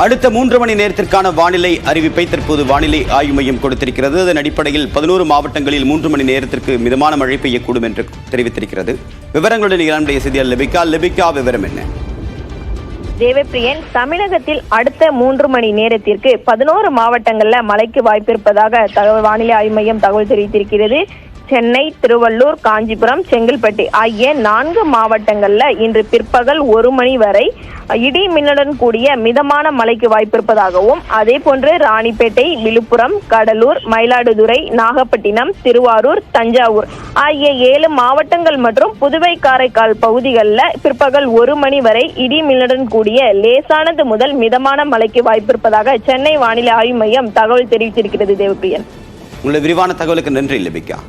அடுத்த 3 மணி நேரத்திற்கான வானிலை அறிவிப்பை தற்போது வானிலை ஆய்வு மையம் கொடுத்திருக்கிறது. அதன் அடிப்படையில் 11 மாவட்டங்களில் 3 மணி நேரத்திற்கு மிதமான மழை பெய்யக்கூடும் என்று தெரிவித்திருக்கிறது. விவரங்களுடன் நம்முடைய செய்தியாளர் லெபிகா, விவரம் என்ன? தேவப்பிரியன், தமிழகத்தில் அடுத்த 3 மணி நேரத்திற்கு 11 மாவட்டங்கள்ல மழைக்கு வாய்ப்பு இருப்பதாக வானிலை ஆய்வு மையம் தகவல் தெரிவித்திருக்கிறது. சென்னை, திருவள்ளூர், காஞ்சிபுரம், செங்கல்பட்டு ஆகிய 4 மாவட்டங்கள்ல இன்று பிற்பகல் 1 மணி வரை இடி மின்னலுடன் கூடிய மிதமான மழைக்கு வாய்ப்பு இருப்பதாகவும், அதே போன்று ராணிப்பேட்டை, விழுப்புரம், கடலூர், மயிலாடுதுறை, நாகப்பட்டினம், திருவாரூர், தஞ்சாவூர் ஆகிய 7 மாவட்டங்கள் மற்றும் புதுவை, காரைக்கால் பகுதிகளில் பிற்பகல் 1 மணி வரை இடி மின்னலுடன் கூடிய லேசானது முதல் மிதமான மழைக்கு வாய்ப்பு இருப்பதாக சென்னை வானிலை ஆய்வு மையம் தகவல் தெரிவித்திருக்கிறது. தேவப்பிரியன், உங்களுடைய விரிவான தகவலுக்கு நன்றி லெபிகா.